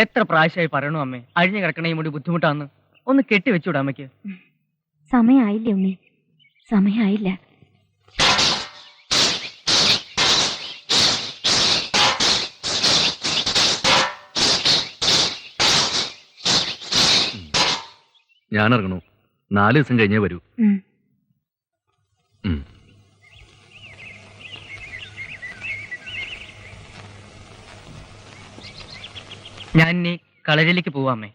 എത്ര പ്രാവശ്യമായി പറയണു അമ്മേ, അഴിഞ്ഞു കിടക്കണ ഈ മുടി ബുദ്ധിമുട്ടാന്ന്. ഒന്ന് കെട്ടിവെച്ചൂടാ അമ്മയ്ക്ക്. സമയായില്ലേ ഉണ്ണി, സമയായില്ല. ഞാൻ ഇറങ്ങണു. 4 ദിവസം കഴിഞ്ഞേ വരൂ. ഞാൻ ഇനി കളരിയിലേക്ക് പോവാമേ.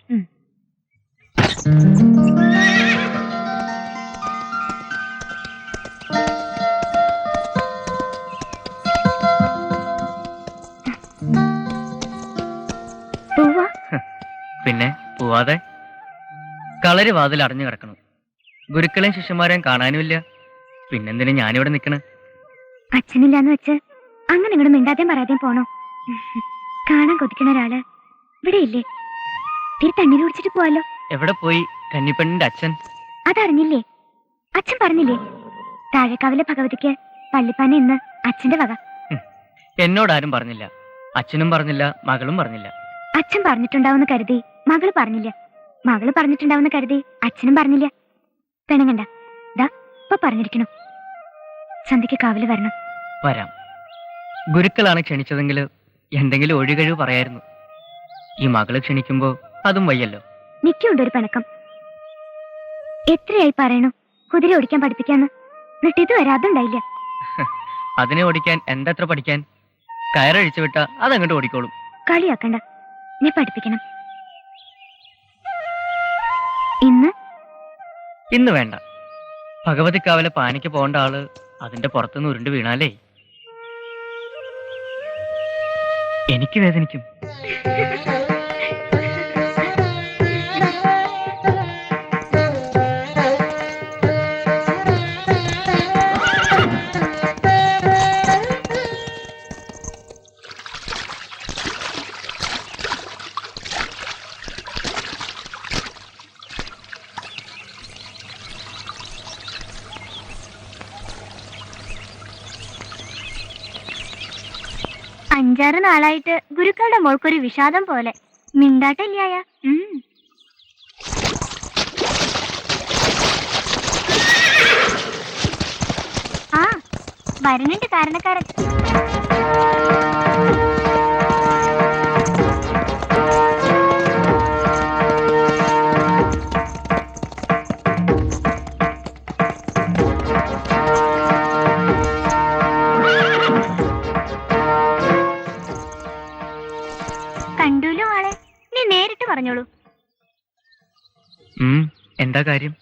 പിന്നെ പോവാതെ? കളരി വാതിൽ അടഞ്ഞു കിടക്കണം. ഗുരുക്കളെയും ശിഷ്യന്മാരെയും കാണാനുമില്ല. പിന്നെന്തിനാ ഞാനിവിടെ നിക്കണ്? അച്ഛനില്ലാന്ന് വെച്ച് അങ്ങനെ ഇങ്ങോട്ട് മിണ്ടാതെയും പറയാതെയും പോണോ? കാണാൻ കൊതിക്കണ ഒരാള് ഇവിടെ ഇല്ലേ? തിരി തണ്ണീര് കുടിച്ചിട്ട് പോവാലോ. എവിടെ പോയി കന്നിപ്പെണ്ണിന്റെ അച്ഛൻ? അതറിഞ്ഞില്ലേ? അച്ഛൻ പറഞ്ഞില്ലേ താഴേക്കാവിലെ ഭഗവതിക്ക് പള്ളിപ്പാന ഇന്ന് അച്ഛന്റെ വക. എന്നോടാരും പറഞ്ഞില്ല. അച്ഛനും പറഞ്ഞില്ല, മകളും പറഞ്ഞില്ല. അച്ഛൻ പറഞ്ഞിട്ടുണ്ടാവുന്ന കരുതി മകള് പറഞ്ഞില്ല, മകള് പറഞ്ഞിട്ടുണ്ടാവുന്ന കരുതി അച്ഛനും പറഞ്ഞില്ല. പെണങ്ങണ്ട, ദാ ഇപ്പൊ പറഞ്ഞിരിക്കണു. സന്ധ്യക്ക് കാവില് വരണം. വരാം. ഗുരുക്കളാണ് ക്ഷണിച്ചതെങ്കിൽ എന്തെങ്കിലും ഒഴികഴിവ് പറയായിരുന്നു. ഈ മകള് ക്ഷണിക്കുമ്പോ അതും വയ്യല്ലോ. നിക്കുണ്ട് ഒരു പിണക്കം. എത്രയായി പറയണു കുതിര ഓടിക്കാൻ പഠിപ്പിക്കാന്ന്, എന്നിട്ട് ഇതുവരെ അതുണ്ടായില്ല. അതിനെ ഓടിക്കാൻ എന്തത്ര പഠിക്കാൻ? കയറഴിച്ചു വിട്ട അതങ്ങോട്ട് ഓടിക്കോളും. കളിയാക്കണ്ട, നീ പഠിപ്പിക്കണം. ഇന്ന് വേണ്ട. ഭഗവതിക്കാവിലെ പാനിക്ക് പോകേണ്ട ആള് അതിന്റെ പുറത്തുനിന്ന് ഉരുണ്ട് വീണാലേ എനിക്ക് വേദനിക്കും. അഞ്ചാറ് നാളായിട്ട് ഗുരുക്കളുടെ മോൾക്കൊരു വിഷാദം പോലെ. മിണ്ടാട്ടില്ലായ. ആ വരുന്നുണ്ട് കാരണക്കാരൻ. കണ്ടൂലോ ആളെ, നീ നേരിട്ട് പറഞ്ഞോളൂ. എന്താ കാര്യം?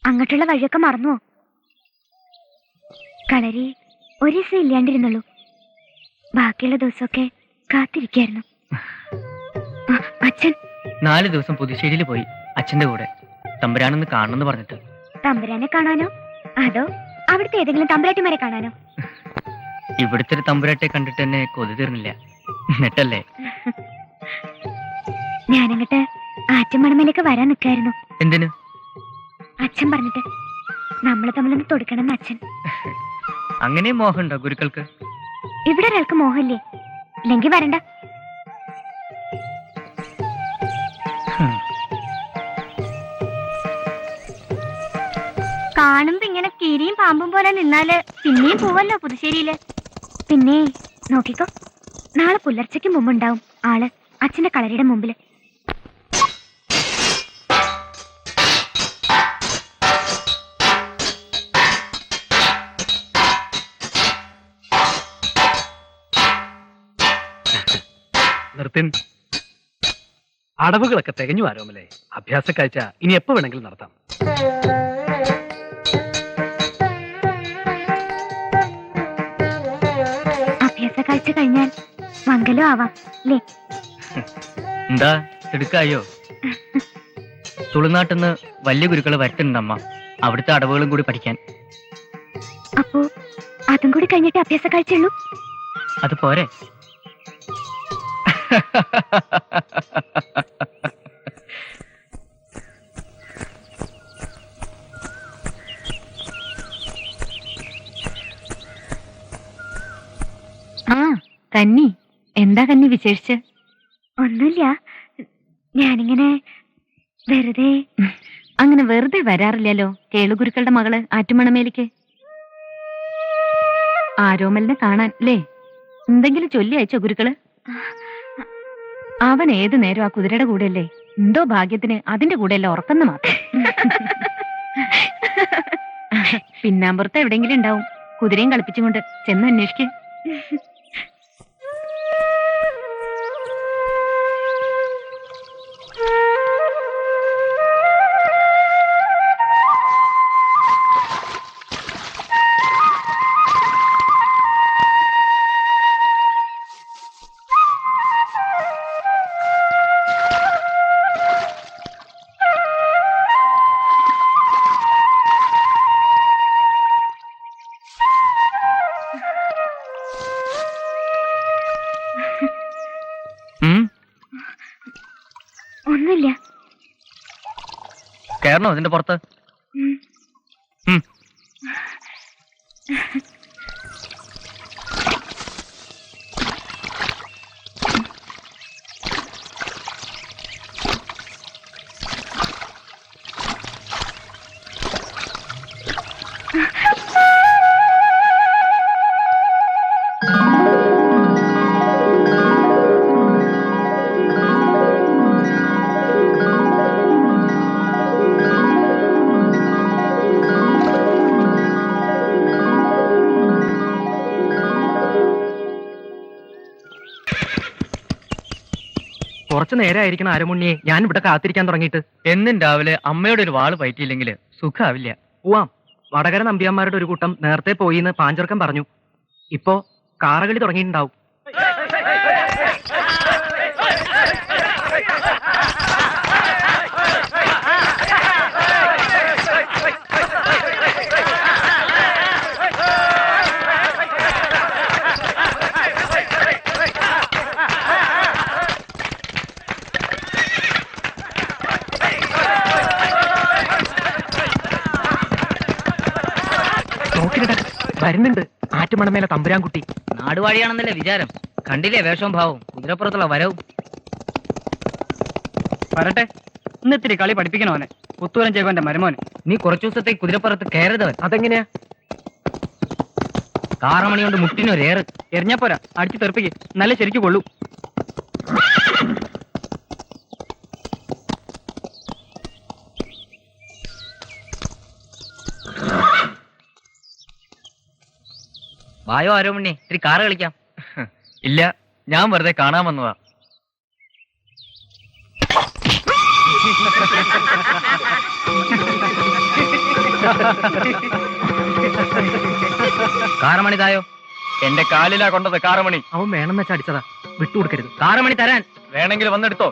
അങ്ങോട്ടുള്ള വഴിയൊക്കെ മറന്നുവോ? കളരി ഒരു ദിവസം ഇല്ലാണ്ടിരുന്നുള്ളൂ, ബാക്കിയുള്ള ദിവസമൊക്കെ കാത്തിരിക്കായിരുന്നു. അച്ഛൻ 4 ദിവസം പുതുശ്ശേരിയിൽ പോയി അച്ഛന്റെ കൂടെ. തമ്പുരാനൊന്ന് കാണണമെന്ന് പറഞ്ഞിട്ട്. തമ്പുരാനെ കാണാനോ അതോ അവിടുത്തെ ഏതെങ്കിലും തമ്പുരാട്ടിമാരെ കാണാനോ? ഇവിടുത്തെ ഒരു തമ്പുരാട്ടെ കണ്ടിട്ട് തന്നെ കൊതി തീർന്നില്ല. എന്നിട്ടല്ലേ ഞാനങ്ങട്ട് ആറ്റുമണമേലേക്ക് വരാൻ നിൽക്കായിരുന്നു. എന്തിനു? അച്ഛൻ പറഞ്ഞിട്ട് നമ്മള് തമ്മിലൊന്ന് തൊടുക്കണം അച്ഛൻ. അങ്ങനെ മോഹമുണ്ടോ ഗുരുക്കൾക്ക്? ഇവിടെ ഒരാൾക്ക് മോഹമില്ലേ? ഇല്ലെങ്കിൽ വരണ്ട. കാണുമ്പോ ഇങ്ങനെ കീരിയും പാമ്പും പോലെ നിന്നാല് പിന്നെയും പോവല്ലോ പുതുശ്ശേരിയില്. പിന്നെ നോക്കിക്കോ, നാളെ പുലർച്ചയ്ക്ക് മുമ്പുണ്ടാവും ആള് അച്ഛന്റെ കളരിയുടെ മുമ്പില്. നിർത്തിൻ. അടവുകളൊക്കെ തികഞ്ഞു ആരോമല്ലേ? അഭ്യാസ കാഴ്ച ഇനി എപ്പോ വേണമെങ്കിലും നടത്താം. അഭ്യാസ കാഴ്ച കഴിഞ്ഞാൽ മംഗലം ആവാം അല്ലേ? എന്താ തിടുക്കായോ? തുളുനാട്ടിന്ന് വലിയ ഗുരുക്കളെ വരുത്തുന്നുണ്ടമ്മ, അവിടുത്തെ അടവുകളും കൂടി പഠിക്കാൻ. അപ്പോ അതും കൂടി കഴിഞ്ഞിട്ട് അഭ്യാസ കാഴ്ചയുള്ളൂ? അത് പോരെ? ആ കന്നി, എന്താ കന്നി വിശേഷിച്ച്? ഒന്നുമില്ല, ഞാനിങ്ങനെ വെറുതെ. അങ്ങനെ വെറുതെ വരാറില്ലല്ലോ കേളുഗുരുക്കളുടെ മകള് ആറ്റുമണമേലിക്ക്. ആരോമലിനെ കാണാൻ അല്ലേ? എന്തെങ്കിലും ചൊല്ലി അയച്ചോ ഗുരുക്കള്? അവൻ ഏതു നേരം ആ കുതിരയുടെ കൂടെയല്ലേ? എന്തോ ഭാഗ്യത്തിന് അതിന്റെ കൂടെയല്ല ഉറക്കുന്ന മാത്രം. പിന്നാമ്പുറത്ത് എവിടെയെങ്കിലും ഉണ്ടാവും. കുതിരയും കളിപ്പിച്ചും കൊണ്ട് ചെന്ന് അന്വേഷിക്ക്. ഒന്നുമില്ല. കയറണോ ഇതിന്റെ പുറത്ത്? ഉം. ഉം. കുറച്ചു നേരമായിരിക്കണം അരമുണ്ണിയെ ഞാൻ ഇവിടെ കാത്തിരിക്കാൻ തുടങ്ങിയിട്ട്. എന്നും രാവിലെ അമ്മയുടെ ഒരു വാള് പയറ്റിയില്ലെങ്കിൽ സുഖാവില്ല. പോവാം. വടകര നമ്പ്യാന്മാരുടെ ഒരു കൂട്ടം നേരത്തെ പോയിന്ന് പാഞ്ചർക്കം പറഞ്ഞു. ഇപ്പോ കാറകളി തുടങ്ങിയിട്ടുണ്ടാവും. വരുന്നുണ്ട് ആറ്റുമണമേലെ തമ്പുരാൻകുട്ടി. നാടുവാഴിയാണെന്നല്ലേ വിചാരം? കണ്ടില്ലേ വേഷവും ഭാവവും, കുതിരപ്പുറത്തുള്ള വരവും. വരട്ടെ, ഇന്നിത്തിരി കളി പഠിപ്പിക്കണോനെ. പുത്തൂരൻ ചേകോന്റെ മരുമോന്. നീ കുറച്ചു ദിവസത്തേക്ക് കുതിരപ്പുറത്ത് കയറുതവൻ. അതെങ്ങനെയാ? കാറമണി കൊണ്ട് മുട്ടിനൊരേറ്. എറിഞ്ഞപ്പോരാ, അടിച്ചു തെറിപ്പിക്ക്. നല്ല ശരിക്കു കൊള്ളൂ. വായോ ആരോമണ്ണി, ഇത്തിരി കാറ് കളിക്കാം. ഇല്ല, ഞാൻ വെറുതെ കാണാൻ വന്നതാ. കാറമണി തായോ. എന്റെ കാലിലാ കൊണ്ടത് കാറമണി. അവൻ വേണമെന്ന് വെച്ചാ അടിച്ചതാ, വിട്ടുകൊടുക്കരുത്. കാറമണി തരാൻ വേണമെങ്കിൽ വന്നെടുത്തോ.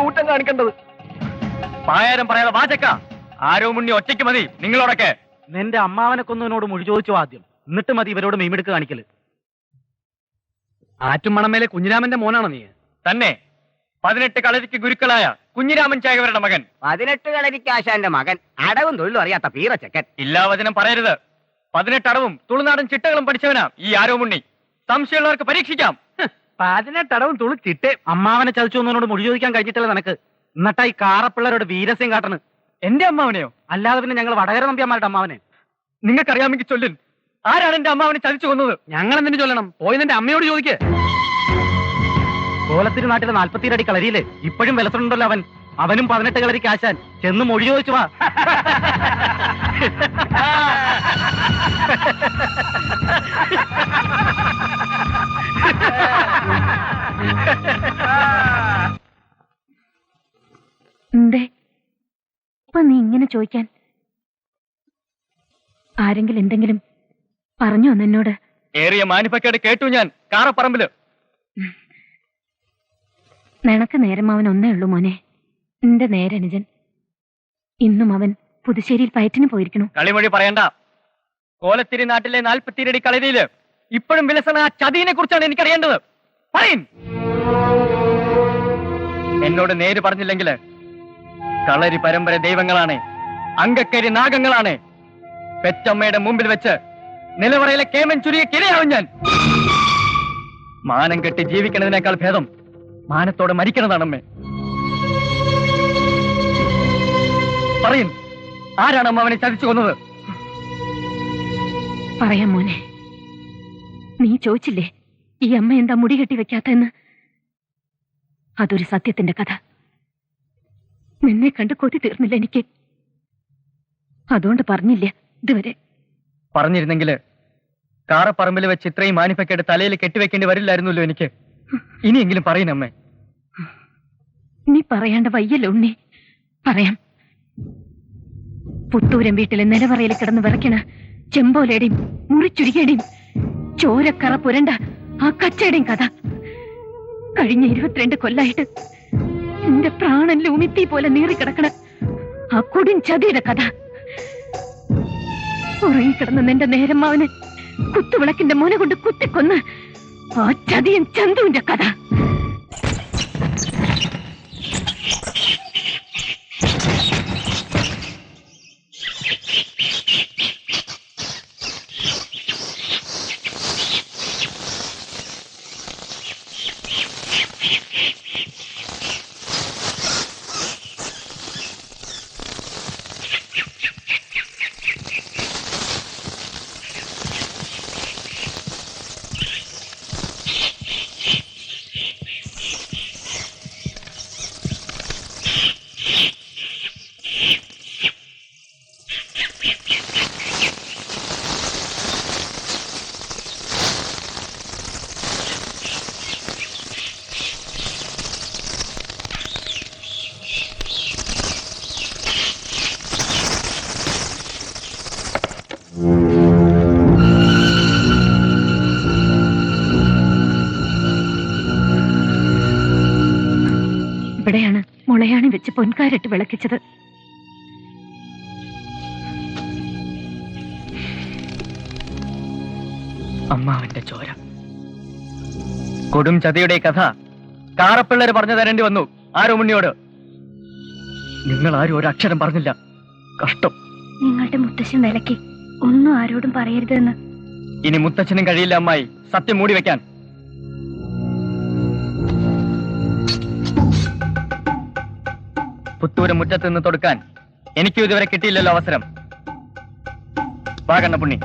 ഊട്ടം കാണിക്കേണ്ടത്. പായാരം പറയാതെ വാചക്ക. ആരോമുണ്ണി ഒറ്റയ്ക്ക് മതി നിങ്ങളോടൊക്കെ. നിന്റെ അമ്മാവനെ കൊന്നവനോട് മൊഴി ചോദിച്ചു ആദ്യം, എന്നിട്ട് മതി ഇവരോട് മീമെടുക്ക് കാണിക്കല്. ആറ്റുമണമേലെ കുഞ്ഞിരാമന്റെ മോനാണോ നീ? തന്നെ. 18 കളരിക്ക് ഗുരുക്കളായ കുഞ്ഞിരാമൻ ചായവരുടെ മകൻ. 18 കളരിക്കാശാന്റെ മകൻ, അടവും തൊഴിലും അറിയാത്ത പീറച്ചക്കൻ. ഇല്ലാ വചനം പറയരുത്. 18 അടവും തുളുനാടൻ ചിട്ടകളും പഠിച്ചവനാ ഈ ആരോമുണ്ണി. സംശയമുള്ളവർക്ക് പരീക്ഷിക്കാം. 18 അടവും തുളിച്ചിട്ട് അമ്മാവനെ ചതിച്ചു എന്നോട് മൊഴി ചോദിക്കാൻ കഴിഞ്ഞിട്ടല്ല നിനക്ക്. എന്നിട്ടാ ഈ കാറപ്പിള്ളേരോട് വീരസ്യം കാട്ടണ്. എന്റെ അമ്മാവനെയോ? അല്ലാതെ പിന്നെ ഞങ്ങൾ വടകര നമ്പ്യാന്മാരുടെ അമ്മാവനെ. നിങ്ങൾക്കറിയാമെങ്കിൽ ചൊല്ലിൻ, ആരാണ് എന്റെ അമ്മാവനെ ചതിച്ചു കൊന്നത്? ഞങ്ങൾ എന്തിനു ചൊല്ലണം? പോയി നിന്റെ അമ്മയോട് ചോദിക്കേ. കോലത്തിരി നാട്ടിലെ 47 അടി കളരിയില് ഇപ്പോഴും വിലസുണ്ടല്ലോ അവൻ. അവനും 18 കളരിക്ക് ആശാൻ. ചെന്ന് മൊഴി ചോദിച്ചു വാ. എന്തേ ഇപ്പൊ നീ ഇങ്ങനെ ചോദിക്കാൻ? ആരെങ്കിലും എന്തെങ്കിലും പറഞ്ഞോ എന്നോട്? ഏറിയ മാനിപ്പക്കേട് കേട്ടു ഞാൻ കാറപ്പറമ്പില്. നിനക്ക് നേരം അവൻ ഒന്നേ ഉള്ളൂ മോനെ, എന്റെ നേരനുജൻ. ഇന്നും അവൻ പുതുശ്ശേരിയിൽ പയറ്റിന് പോയിരിക്കണു. കളിമൊഴി പറയണ്ട. കോലത്തിരി നാട്ടിലെ 47 അടി കളരിയില് ഇപ്പോഴും വിലസണ ആ ചതിയെ കുറിച്ചാണ് എനിക്കറിയേണ്ടത്. പറയിൻ. എന്നോട് നേര് പറഞ്ഞില്ലെങ്കിൽ കളരി പരമ്പര ദൈവങ്ങളാണ്, അങ്കക്കരി നാഗങ്ങളാണ്. പെറ്റമ്മയുടെ മുമ്പിൽ വെച്ച് നിലവറയിലെ കേമൻ ചുരിയെ കിരയാവും ഞാൻ. മാനം കെട്ടി ജീവിക്കുന്നതിനേക്കാൾ ഭേദം മാനത്തോടെ മരിക്കുന്നതാണമ്മേ. പറയിൻ, ആരാണ് അമ്മ അവനെ ചതിച്ചു കൊന്നത്? പറയാം മോനെ. നീ ചോദിച്ചില്ലേ ഈ അമ്മ എന്താ മുടി കെട്ടി വെക്കാത്തെന്ന്? അതൊരു സത്യത്തിന്റെ കഥ. നിന്നെ കണ്ട് കൊതി തീർന്നില്ല എനിക്ക്, അതുകൊണ്ട് പറഞ്ഞില്ല ഇതുവരെ. പറഞ്ഞിരുന്നെങ്കില് കാറപ്പറമ്പിൽ വെച്ച് ഇത്രയും മാനിപ്പക്കേട് തലയിൽ കെട്ടിവെക്കേണ്ടി വരില്ലായിരുന്നല്ലോ എനിക്ക്. ഇനിയെങ്കിലും പറയുന്നമ്മേ. നീ പറയാണ്ട വയ്യല്ലോ ഉണ്ണി. പറയാം. പുത്തൂരം വീട്ടിലെ നിലവറയിൽ കിടന്ന് വിറയ്ക്കണ ചെമ്പോലയുടെയും മുറിച്ചുരുകയുടെയും ചോരക്കറ പുരണ്ട ആ കച്ചയുടെയും കഥ. കഴിഞ്ഞ 22 കൊല്ലായിട്ട് എന്റെ പ്രാണനിൽ ഉമിത്തി പോലെ നീറിക്കിടക്കണ ആ കൊടും ചതിയുടെ കഥ. ഉറങ്ങിക്കിടന്ന നിന്റെ നേരമ്മാവന് കുത്തുവിളക്കിന്റെ മുന കൊണ്ട് കുത്തിക്കൊന്ന് ആ ചതിയൻ ചന്തുവിന്റെ കഥ. ഇവിടെയാണ് മുളയാണി വെച്ച് പൊൻകാരിട്ട് വിളക്കിച്ചത്. അമ്മാവന്റെ ചോര. കൊടും ചതിയുടെ കഥ കാറപ്പിള്ളേര് പറഞ്ഞു തരേണ്ടി വന്നു ആരോമുണ്ണിയോട്. നിങ്ങൾ ആരും ഒരക്ഷരം പറഞ്ഞില്ല. കഷ്ടം. നിങ്ങളുടെ മുത്തശ്ശൻ വിലക്കി ഒന്നും ആരോടും പറയരുതെന്ന്. ഇനി മുത്തച്ഛനും കഴിയില്ല അമ്മായി സത്യം മൂടി വെക്കാൻ. പുത്തൂരം മുറ്റത്ത് നിന്ന് തൊടുക്കാൻ എനിക്കും ഇതുവരെ കിട്ടിയില്ലല്ലോ അവസരം. വാ കണ്ണപ്പുണ്ണി.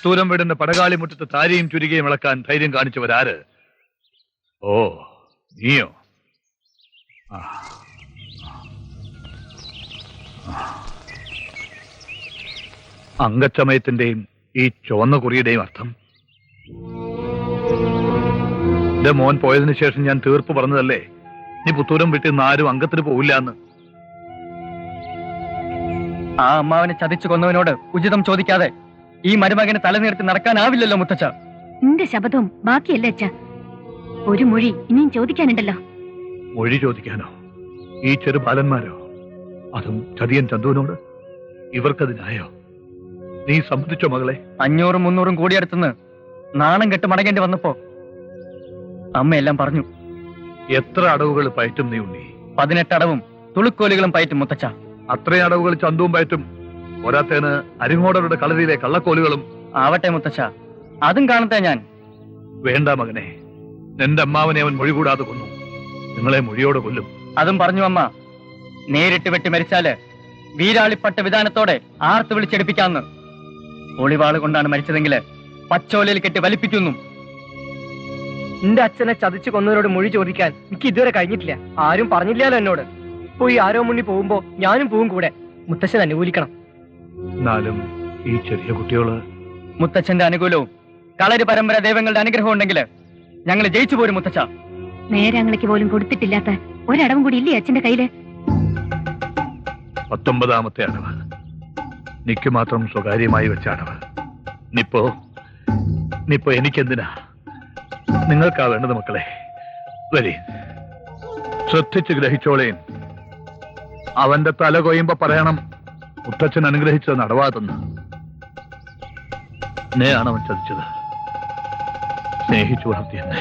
പുത്തൂരം വീടിന്റെ പടകാളി മുറ്റത്ത് താരിയും ചുരികയും ഇളക്കാൻ ധൈര്യം കാണിച്ചവരാര്? ഓ, നീയോ? അങ്കച്ചമയത്തിന്റെയും ഈ ചുവന്ന കുറിയുടെയും അർത്ഥം? എന്റെ മോൻ പോയതിനു ശേഷം ഞാൻ തീർപ്പ് പറഞ്ഞതല്ലേ നീ പുത്തൂരം വീട്ടിൽ നിന്ന് ആരും അംഗത്തിന് പോവില്ല എന്ന്. ആ അമ്മാവനെ ചതിച്ചു കൊന്നവനോട് ഉചിതം ചോദിക്കാതെ ഈ മരുമകന് തലനീർത്തി നടക്കാനാവില്ലല്ലോ മുത്തച്ഛ. നിന്റെ ശബ്ദവും ബാക്കിയല്ലേ അച്ഛ? ഒരു മൊഴി ഇനിയും ചോദിക്കാനുണ്ടല്ലോ. മൊഴി ചോദിക്കാനോ? ഈ ചെറുബാലന്മാരോ? അതും ചതിയൻ ചന്തുവിനോട്? ഇവർക്കതിനായോ? നീ സമ്മതിച്ചോ മകളെ? 500 300 കൂടിയടുത്തുനിന്ന് നാണം കെട്ട് മടങ്ങേണ്ടി വന്നപ്പോ അമ്മയെല്ലാം പറഞ്ഞു. എത്ര അടവുകൾ പയറ്റും നീ ഉണ്ണി? 18 അടവും തുളുക്കോലുകളും പയറ്റും മുത്തച്ഛ. അത്രയും അടവുകൾ ചന്തുവും പയറ്റും. പോരാത്തേന് അരിങ്ങോടരുടെ കളരിയിലെ കള്ളക്കോലുകളും. ആവട്ടെ മുത്തച്ഛ, അതും കാണട്ടെ ഞാൻ. വേണ്ട മകനെ, നിന്റെ അമ്മാവനെ അവൻ മൊഴി കൂടാതെ കൊന്നു. നിങ്ങളെ മൊഴിയോടെ കൊല്ലും. അതും പറഞ്ഞു അമ്മ. നേരിട്ട് വെട്ടി മരിച്ചാല് വീരാളിപ്പട്ട വിധാനത്തോടെ ആർത്ത് വിളിച്ചെടുപ്പിക്കാന്ന്. ഒളിവാള് കൊണ്ടാണ് മരിച്ചതെങ്കില് പച്ചോലയിൽ കെട്ടി വലിപ്പിക്കുന്നു. എന്റെ അച്ഛനെ ചതിച്ചു കൊന്നവരോട് മൊഴി ചോദിക്കാൻ എനിക്ക് ഇതുവരെ കഴിഞ്ഞിട്ടില്ല. ആരും പറഞ്ഞില്ലല്ലോ എന്നോട്. പോയി ആരോ മുന്നിൽ പോകുമ്പോ ഞാനും പോവും കൂടെ. മുത്തശ്ശൻ അനുകൂലിക്കണം. എന്നാലും ഈ ചെറിയ കുട്ടികള്. മുത്തച്ഛന്റെ അനുകൂലവും കളരി പരമ്പര ദൈവങ്ങളുടെ അനുഗ്രഹം ഉണ്ടെങ്കില് ഞങ്ങൾ ജയിച്ചു പോരും മുത്തച്ഛ. നേരങ്ങൾക്ക് പോലും കൊടുത്തിട്ടില്ലാത്ത ഒരടവും കൂടി ഇല്ലേ അച്ഛന്റെ കയ്യില്? 19ാമത്തെ അടവ്. നിക്ക് മാത്രം സ്വകാര്യമായി വെച്ച അടവ്. നിപ്പോ എനിക്കെന്തിനാ? നിങ്ങൾക്കാ വേണ്ടത് മക്കളെ. വരി, ശ്രദ്ധിച്ച് ഗ്രഹിച്ചോളേൻ. അവന്റെ തല കൊയ്യുമ്പോ പറയണം, മുത്തച്ഛൻ അനുഗ്രഹിച്ചത് നടവാതെന്ന്. എന്നെയാണ് അവൻ ചതിച്ചത്. സ്നേഹിച്ചു വളർത്തിയെന്നെ.